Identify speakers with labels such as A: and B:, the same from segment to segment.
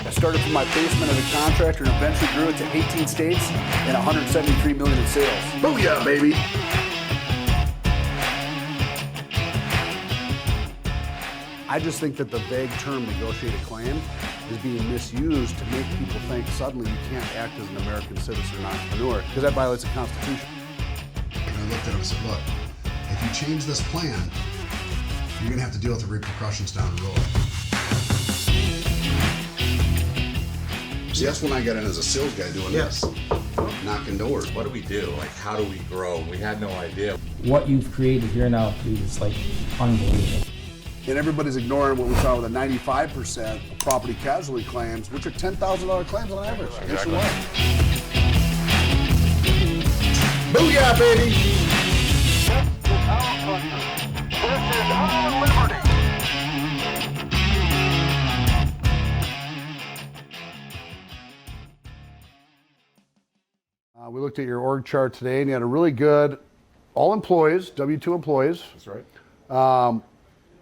A: I started from my basement as a contractor and eventually grew it to 18 states and 173 million in sales. Booyah, baby! I just think that the vague term negotiated claim is being misused to make people think suddenly you can't act as an American citizen or entrepreneur because that violates the Constitution.
B: And I looked at him and said, look, if you change this plan, you're going to have to deal with the repercussions down the road. See, that's when I got in as a sales guy doing this, knocking doors.
C: What do we do? Like, how do we grow? We had no idea.
D: What you've created here now is like unbelievable.
A: And everybody's ignoring what we saw with the 95% of property casualty claims, which are $10,000 claims on average.
C: Exactly.
A: Booyah, baby!
E: This is our country. This is our liberty.
A: We looked at your org chart today, and you had a really good, all employees, W-2 employees.
F: That's right.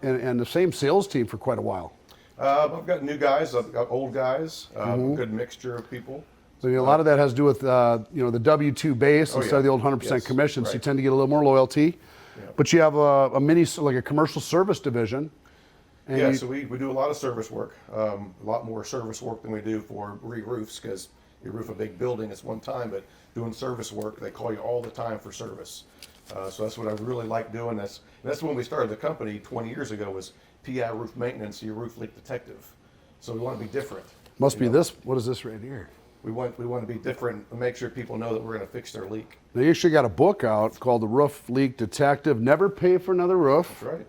A: And the same sales team for quite a while.
F: I've got new guys, I've got old guys, a good mixture of people.
A: So a lot of that has to do with the W-2 base instead of the old 100% commission. So you tend to get a little more loyalty.
F: Yeah.
A: But you have a mini, like a commercial service division. And
F: So we do a lot of service work, a lot more service work than we do for re-roofs, because you roof a big building, it's one time, but doing service work, they call you all the time for service. So that's what I really like doing. That's when we started the company 20 years ago, was PI roof maintenance, your roof leak detective. So we want to be different.
A: Must be this, what is this right here?
F: We want to be different and make sure people know that we're going to fix their leak.
A: Now you actually got a book out called The Roof Leak Detective, Never Pay for Another Roof.
F: That's right.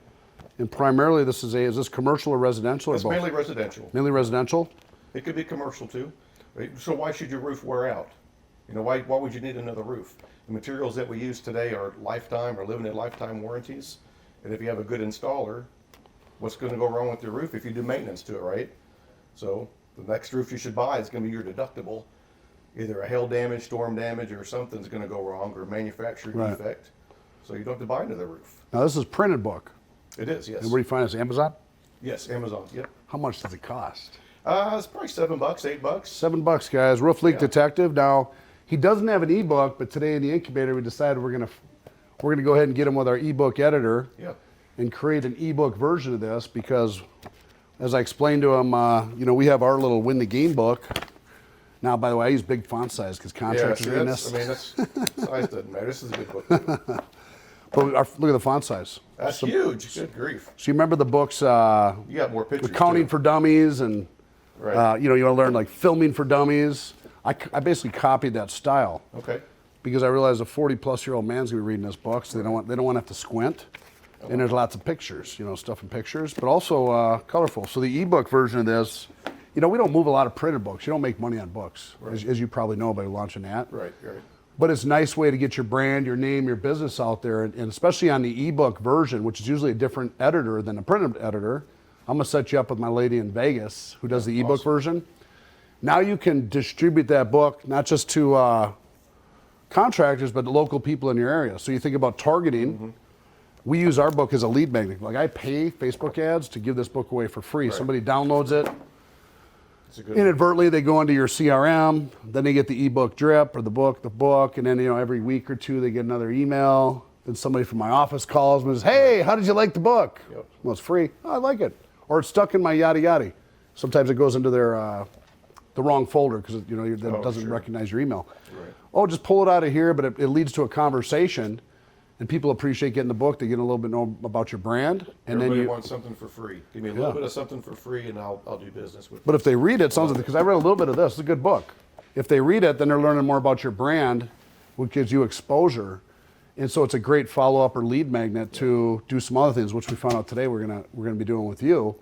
A: And primarily is this commercial or residential or
F: It's
A: both?
F: mainly residential.
A: Mainly residential?
F: It could be commercial too. So why should your roof wear out? Why would you need another roof? The materials that we use today are lifetime or limited lifetime warranties. And if you have a good installer, what's going to go wrong with your roof if you do maintenance to it, right? So the next roof you should buy is going to be your deductible. Either a hail damage, storm damage, or something's going to go wrong, or manufacturing defect. So you don't have to buy another roof.
A: Now this is printed book.
F: It is, yes.
A: And where do you find this? Amazon?
F: Yes, Amazon, yep.
A: How much does it cost?
F: It's probably $7, $8.
A: $7, guys. Roof Leak Detective. Now, he doesn't have an ebook, but today in the incubator we decided we're gonna go ahead and get him with our ebook editor and create an ebook version of this, because as I explained to him, we have our little Win the Game book. Now, by the way, I use big font size because contractors read this.
F: Size doesn't matter. This is a good book.
A: But look at the font size.
F: That's huge. Good grief.
A: So you remember the books?
F: You got more pictures.
A: Accounting for Dummies, and you want to learn like filming for dummies. I basically copied that style.
F: Okay.
A: Because I realized a 40-plus-year-old man's gonna be reading this book, so they don't want to have to squint. And there's lots of pictures, stuff in pictures, but also colorful. So the ebook version of this, we don't move a lot of printed books. You don't make money on books, as you probably know by launching that.
F: Right.
A: But it's a nice way to get your brand, your name, your business out there, and especially on the ebook version, which is usually a different editor than a printed editor. I'm gonna set you up with my lady in Vegas who does the ebook version. Now you can distribute that book not just to contractors, but to local people in your area. So you think about targeting. We use our book as a lead magnet. Like, I pay Facebook ads to give this book away for free. Somebody downloads it. Inadvertently, they go into your CRM. Then they get the ebook drip or the book, and then every week or two they get another email. Then somebody from my office calls me and says, "Hey, how did you like the book?" Well, it's free. Oh, I like it. Or it's stuck in my yada yada. Sometimes it goes into their the wrong folder because it doesn't recognize your email. Oh, just pull it out of here, but it leads to a conversation, and people appreciate getting the book. They get a little bit know about your brand, and
F: Everybody
A: then you
F: wants something for free. Give me a little bit of something for free, and I'll do business with you.
A: But if they read it, because I read a little bit of this, it's a good book. If they read it, then they're learning more about your brand, which gives you exposure, and so it's a great follow-up or lead magnet to do some other things, which we found out today we're gonna be doing with you.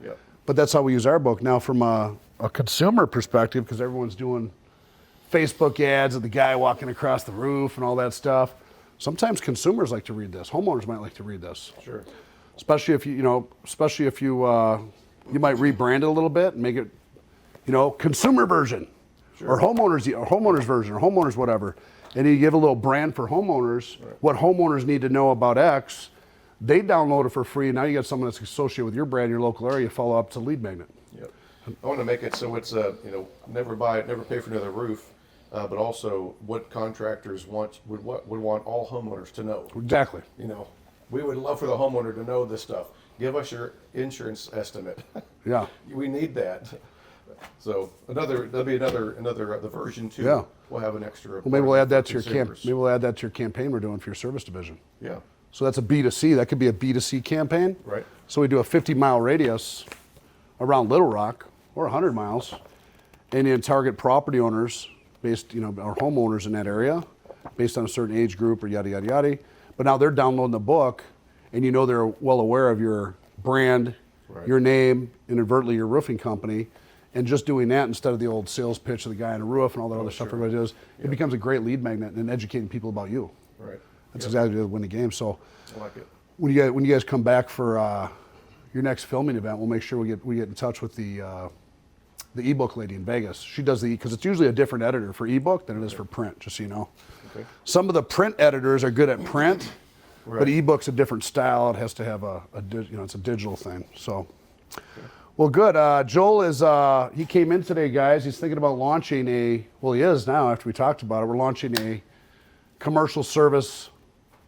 A: But that's how we use our book. Now, from a consumer perspective, because everyone's doing Facebook ads of the guy walking across the roof and all that stuff. Sometimes consumers like to read this. Homeowners might like to read this.
F: Sure.
A: Especially if you might rebrand it a little bit and make it, consumer version, or homeowners version, or homeowners whatever. And you give a little brand for homeowners, what homeowners need to know about X. They download it for free. Now you got someone that's associated with your brand, your local area. Follow up to lead magnet.
F: I want to make it so it's never pay for another roof, but also what contractors would want all homeowners to know.
A: Exactly.
F: We would love for the homeowner to know this stuff. Give us your insurance estimate.
A: Yeah.
F: We need that. So there'll be another the version 2.
A: Yeah.
F: We'll have an extra.
A: Well, maybe we'll add that to your
F: consumers.
A: maybe we'll add that to your campaign we're doing for your service division.
F: Yeah.
A: So that's a B2C. That could be a B2C campaign.
F: Right.
A: So we do a 50-mile radius around Little Rock or 100 miles, and then target property owners based, our homeowners in that area, based on a certain age group or yada yada yada. But now they're downloading the book, and they're well aware of your brand,
F: Right.
A: your name, inadvertently your roofing company, and just doing that instead of the old sales pitch of the guy on the roof and all that other stuff
F: sure.
A: everybody does, it becomes a great lead magnet and educating people about you.
F: Right.
A: That's
F: Yep.
A: exactly the win the game. So
F: I like it.
A: when you guys come back for your next filming event, we'll make sure we get in touch with the ebook lady in Vegas. She does because it's usually a different editor for ebook than it is for print. Just so you know,
F: Okay.
A: some of the print editors are good at print, but
F: Right.
A: ebook's a different style. It has to have it's a digital thing. So, well, good. Joel he came in today, guys. He's thinking about launching he is now after we talked about it. We're launching a commercial service,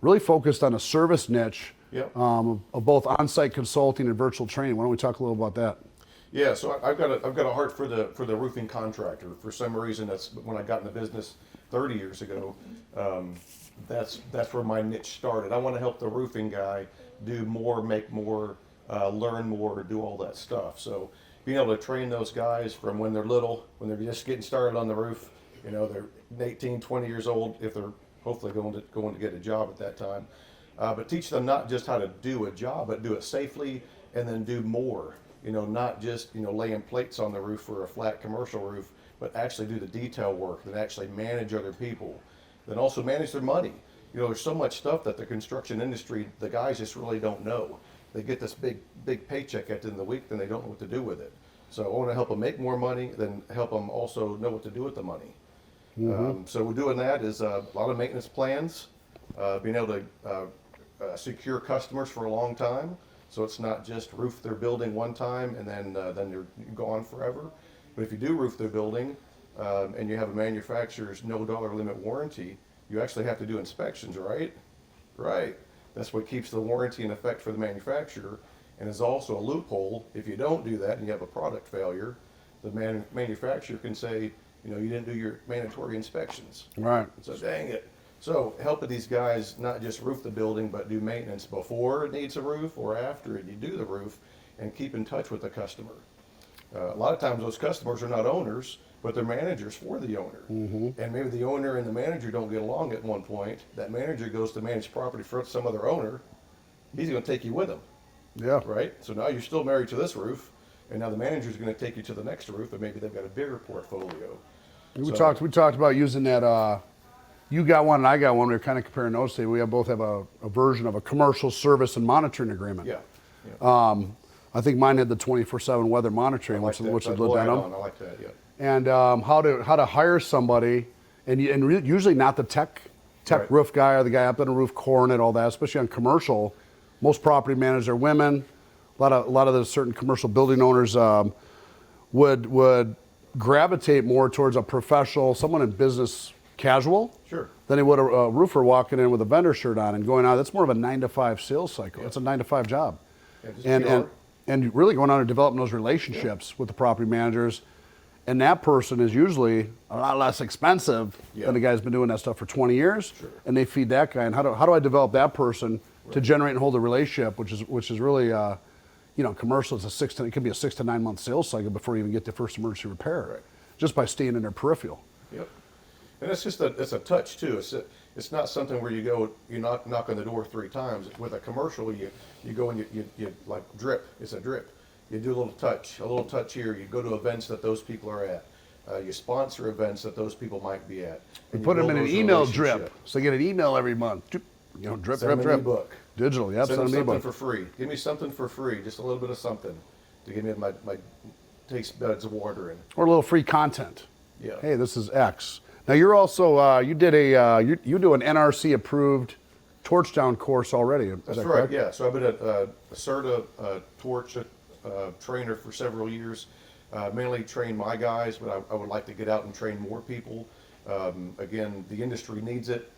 A: really focused on a service niche.
F: Yep.
A: Of both on-site consulting and virtual training. Why don't we talk a little about that?
F: Yeah, so I've got a heart for the roofing contractor. For some reason, that's when I got in the business 30 years ago. That's where my niche started. I want to help the roofing guy do more, make more, learn more, do all that stuff. So being able to train those guys from when they're little, when they're just getting started on the roof, they're 18, 20 years old if they're hopefully going to get a job at that time. But teach them not just how to do a job, but do it safely and then do more. Not just, laying plates on the roof for a flat commercial roof, but actually do the detail work and actually manage other people. Then also manage their money. There's so much stuff that the construction industry, the guys just really don't know. They get this big paycheck at the end of the week, then they don't know what to do with it. So I want to help them make more money, then help them also know what to do with the money. So we're doing that is a lot of maintenance plans, being able to secure customers for a long time. So it's not just roof their building one time and then you're gone forever. But if you do roof their building and you have a manufacturer's no dollar limit warranty, you actually have to do inspections, right? Right. That's what keeps the warranty in effect for the manufacturer, and is also a loophole. If you don't do that and you have a product failure, the manufacturer can say, you didn't do your mandatory inspections.
A: Right.
F: So dang it. So helping these guys not just roof the building, but do maintenance before it needs a roof or after you do the roof, and keep in touch with the customer. A lot of times those customers are not owners, but they're managers for the owner. And maybe the owner and the manager don't get along at one point. That manager goes to manage property for some other owner. He's going to take you with him,
A: Yeah.
F: right? So now you're still married to this roof, and now the manager's going to take you to the next roof, and maybe they've got a bigger portfolio.
A: We talked about using that. You got one and I got one. We were kind of comparing notes today. We both have a version of a commercial service and monitoring agreement.
F: Yeah.
A: I think mine had the 24/7 weather monitoring, which is
F: That's
A: the denim.
F: I like that. Yeah.
A: And how to hire somebody, and usually not the tech
F: Right.
A: roof guy or the guy up on the roof coring it, all that. Especially on commercial, most property managers are women. A lot of the certain commercial building owners would gravitate more towards a professional, someone in business casual.
F: Sure.
A: Than they would a roofer walking in with a vendor shirt on and going out. That's more of a 9-to-5 sales cycle.
F: Yeah.
A: It's a 9-to-5 job.
F: Yeah, just
A: and
F: PR.
A: really going on and developing those relationships with the property managers. And that person is usually a lot less expensive
F: Yeah.
A: than the guy who's been doing that stuff for 20 years.
F: Sure.
A: And they feed that guy. And how do I develop that person to generate and hold a relationship, which is really, commercial. It could be a 6 to 9 month sales cycle before you even get the first emergency repair,
F: Right.
A: just by staying in their peripheral.
F: Yep. And it's just it's a touch too. It's not something where you knock on the door 3 times. With a commercial, you go and you like drip. It's a drip. You do a little touch here. You go to events that those people are at. You sponsor events that those people might be at.
A: We
F: And
A: put
F: you
A: them in
F: build
A: an
F: those
A: email drip,
F: relationships.
A: so they get an email every month. Drip, drip,
F: Send them
A: drip.
F: an ebook.
A: Digital, yep.
F: Send them
A: Send them
F: something
A: ebook.
F: for free. Give me something for free. Just a little bit of something to give me my taste buds of water in.
A: Or a little free content.
F: Yeah.
A: Hey, this is X. Now you're also you did you do an NRC approved torch down course already. Is
F: That's
A: that
F: right.
A: correct?
F: Yeah. So I've been a CERTA torch trainer for several years. mainly train my guys, but I would like to get out and train more people. Again, the industry needs it.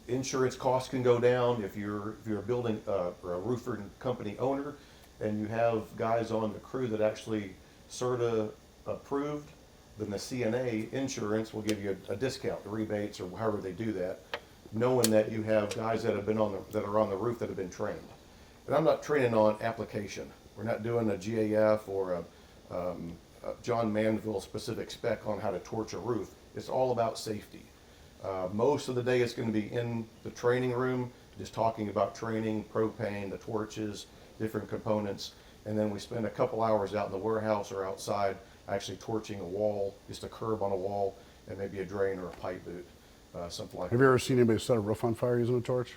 F: Insurance costs can go down if you're a building or a roofing company owner, and you have guys on the crew that actually CERTA approved. Then the CNA insurance will give you a discount, the rebates, or however they do that, knowing that you have guys that have been that are on the roof that have been trained. And I'm not training on application. We're not doing a GAF or a John Manville specific spec on how to torch a roof. It's all about safety. Most of the day it's going to be in the training room, just talking about training, propane, the torches, different components. And then we spend a couple hours out in the warehouse or outside actually torching a wall, just a curb on a wall, and maybe a drain or a pipe boot, something like that.
A: Have you ever seen anybody set a roof on fire using a torch?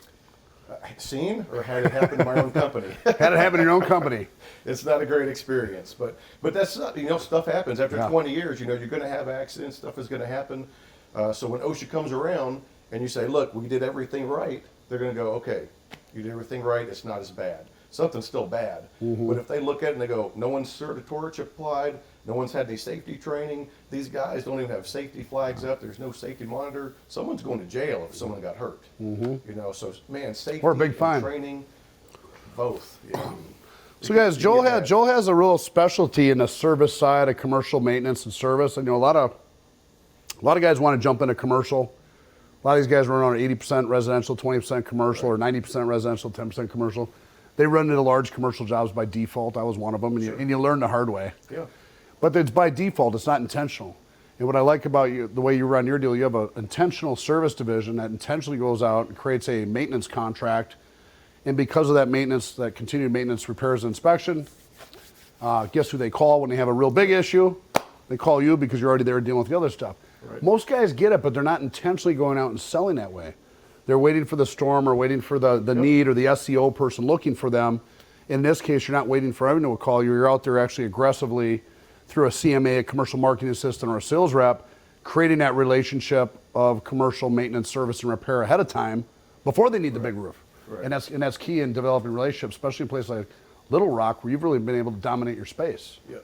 F: Seen or had it happen in my own company.
A: Had it happen in your own company?
F: It's not a great experience, but that's not, stuff happens after 20 years. You're going to have accidents. Stuff is going to happen. So when OSHA comes around and you say, "Look, we did everything right," they're going to go, "Okay, you did everything right. It's not as bad. Something's still bad." But if they look at it and they go, "No one's CERTA torch applied. No one's had any safety training. These guys don't even have safety flags up. There's no safety monitor. Someone's going to jail if someone got hurt." So man, safety
A: Or a big
F: and
A: fine.
F: training, both. Yeah.
A: So guys, Joel
F: get that.
A: has a real specialty in the service side of commercial maintenance and service. And a lot of guys want to jump into commercial. A lot of these guys run on 80% residential, 20% commercial, or 90% residential, 10% commercial. They run into large commercial jobs by default. I was one of them, and you learn the hard way.
F: Yeah.
A: But it's by default. It's not intentional. And what I like about you, the way you run your deal, you have an intentional service division that intentionally goes out and creates a maintenance contract. And because of that maintenance, that continued maintenance, repairs, and inspection, guess who they call when they have a real big issue? They call you because you're already there dealing with the other stuff.
F: Right.
A: Most guys get it, but they're not intentionally going out and selling that way. They're waiting for the storm or waiting for the need or the SEO person looking for them. In this case, you're not waiting for everyone to call you. You're out there actually aggressively through a CMA, a commercial marketing assistant, or a sales rep, creating that relationship of commercial maintenance, service, and repair ahead of time before they need the big roof.
F: Right.
A: And that's key in developing relationships, especially in places like Little Rock, where you've really been able to dominate your space.
F: Yeah.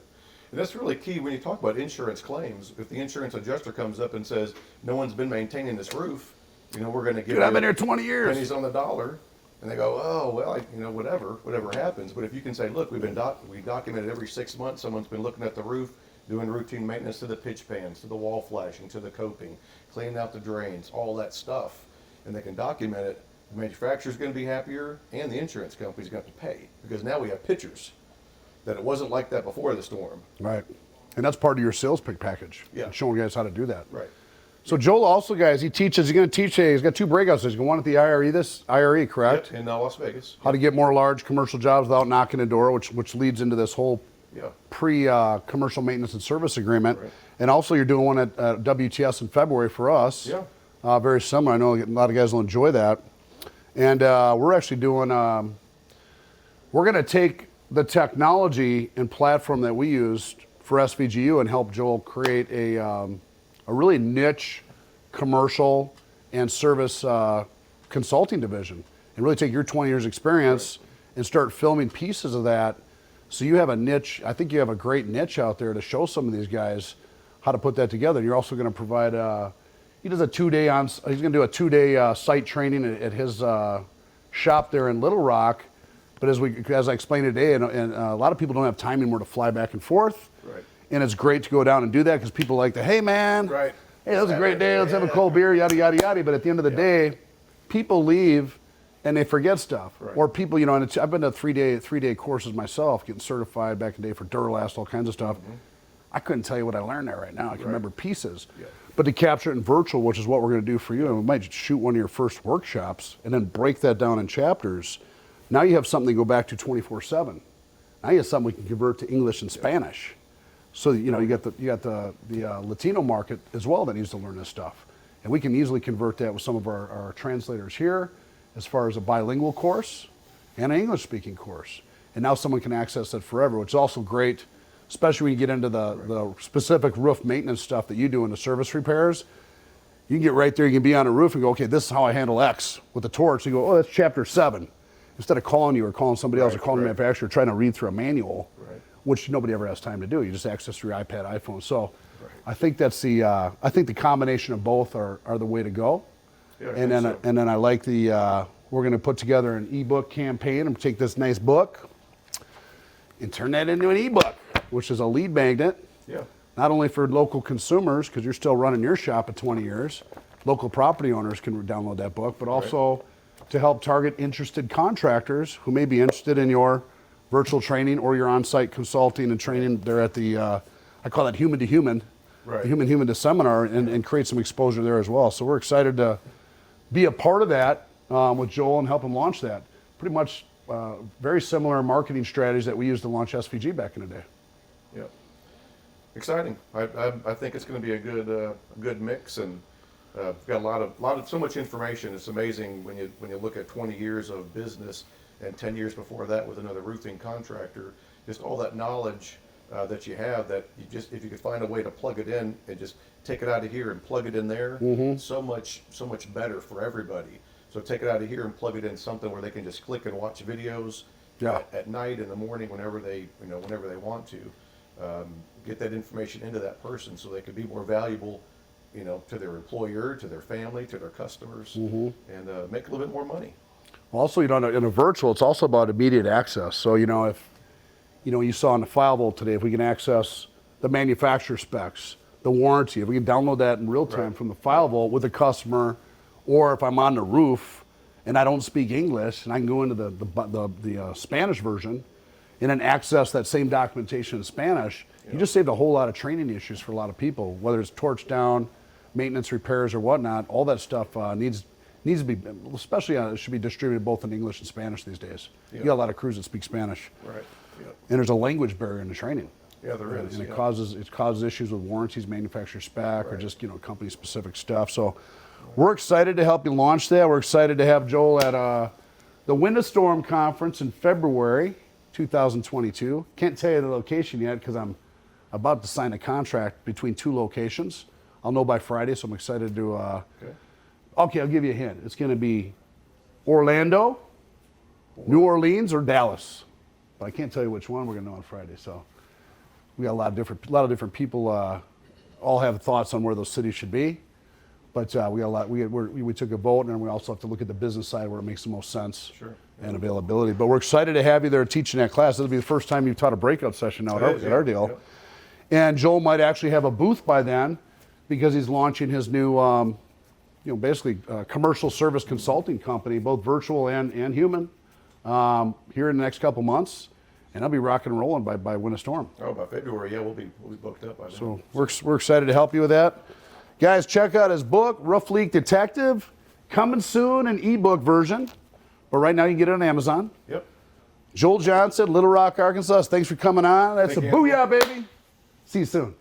F: And that's really key when you talk about insurance claims. If the insurance adjuster comes up and says, "No one's been maintaining this roof, we're going to give
A: Dude, I've
F: you
A: been here 20 years.
F: pennies on the dollar," and they go, "Oh, well, whatever happens." But if you can say, "Look, we documented every 6 months, someone's been looking at the roof, doing routine maintenance to the pitch pans, to the wall flashing, to the coping, cleaning out the drains, all that stuff," and they can document it, the manufacturer's going to be happier, and the insurance company's going to have to pay, because now we have pictures that it wasn't like that before the storm.
A: Right. And that's part of your sales pick package.
F: Yeah.
A: Showing guys how to do that.
F: Right.
A: So Joel also, guys, he's going to teach, he's got 2 breakouts. He's going one at the IRE, correct?
F: Yep, in Las Vegas.
A: How to get more large commercial jobs without knocking the door, which leads into this whole
F: Yeah.
A: pre-commercial maintenance and service agreement.
F: Right.
A: And also you're doing one at WTS in February for us.
F: Yeah.
A: Very similar. I know a lot of guys will enjoy that. And we're actually doing, we're going to take the technology and platform that we used for SVGU and help Joel create a really niche commercial and service consulting division, and really take your 20 years experience and start filming pieces of that. So you have a niche. I think you have a great niche out there to show some of these guys how to put that together. And you're also going to provide, he does a 2-day he's going to do a 2-day site training at his shop there in Little Rock. But as I explained today, and a lot of people don't have time anymore to fly back and forth.
F: Right.
A: And it's great to go down and do that because people like hey man,
F: Right.
A: hey, that was a great day, let's have a cold beer, yada, yada, yada. But at the end of the day, people leave and they forget stuff.
F: Right.
A: Or people, and I've been to 3-day courses myself, getting certified back in the day for Duralast, all kinds of stuff. I couldn't tell you what I learned there right now. I can remember pieces.
F: Yeah.
A: But to capture it in virtual, which is what we're going to do for you, and we might shoot one of your first workshops and then break that down in chapters. Now you have something to go back to 24/7. Now you have something we can convert to English and Spanish. So you got the Latino market as well that needs to learn this stuff, and we can easily convert that with some of our translators here, as far as a bilingual course and an English speaking course. And now someone can access it forever, which is also great, especially when you get into the specific roof maintenance stuff that you do in the service repairs. You can get right there, you can be on a roof and go, okay, this is how I handle X with the torch. You go, oh, that's chapter 7. Instead of calling you or calling somebody else or calling the manufacturer trying to read through a manual.
F: Right.
A: which nobody ever has time to do. You just access through your iPad, iPhone. So I think that's I think the combination of both are the way to go.
F: Yeah, I
A: and
F: think
A: then
F: so.
A: and then I like we're going to put together an ebook campaign and take this nice book and turn that into an ebook, which is a lead magnet.
F: Yeah.
A: Not only for local consumers, because you're still running your shop at 20 years, local property owners can download that book, but also to help target interested contractors who may be interested in your virtual training or your on-site consulting and training. They're at the, I call that human to human,
F: Right.
A: the human to seminar, and create some exposure there as well. So we're excited to be a part of that with Joel and help him launch that. Pretty much very similar marketing strategies that we used to launch SVG back in the day.
F: Yeah. Exciting. I think it's going to be a good mix, and we've got a lot of so much information. It's amazing when you look at 20 years of business and 10 years before that with another roofing contractor. Just all that knowledge that you have, that you just, if you could find a way to plug it in and just take it out of here and plug it in there, so much better for everybody. So take it out of here and plug it in something where they can just click and watch videos at night, in the morning, whenever they want to. Get that information into that person so they could be more valuable, to their employer, to their family, to their customers, and make a little bit more money.
A: Also, in a virtual, it's also about immediate access. So, if, you saw in the file vault today, if we can access the manufacturer specs, the warranty, if we can download that in real time from the file vault with a customer, or if I'm on the roof and I don't speak English and I can go into the Spanish version and then access that same documentation in Spanish, you just saved a whole lot of training issues for a lot of people, whether it's torch down, maintenance repairs or whatnot. All that stuff needs to be, especially it should be distributed both in English and Spanish these days. You got a lot of crews that speak Spanish.
F: Right. Yeah.
A: And there's a language barrier in the training.
F: Yeah, there is.
A: And it causes issues with warranties, manufacturer spec, or just company specific stuff. So we're excited to help you launch that. We're excited to have Joel at the Windstorm Conference in February 2022. Can't tell you the location yet because I'm about to sign a contract between 2 locations. I'll know by Friday, so I'm excited to. Okay, I'll give you a hint. It's going to be Orlando, New Orleans, or Dallas. But I can't tell you which one. We're going to know on Friday. So we got a lot of different people. All have thoughts on where those cities should be. But we got a lot. We took a vote, and we also have to look at the business side where it makes the most sense and availability. But we're excited to have you there teaching that class. It'll be the first time you've taught a breakout session now at our deal. Yep. And Joel might actually have a booth by then because he's launching his new, basically commercial service consulting company, both virtual and human, here in the next couple months. And I'll be rocking and rolling by Win a Storm.
F: Oh, by February, yeah, we'll be booked up by then.
A: So we're excited to help you with that. Guys, check out his book, Roof Leak Detective, coming soon, an ebook version. But right now you can get it on Amazon.
F: Yep.
A: Joel Johnson, Little Rock, Arkansas. Thanks for coming on. That's
F: Thank
A: a
F: you.
A: booyah, baby. See you soon.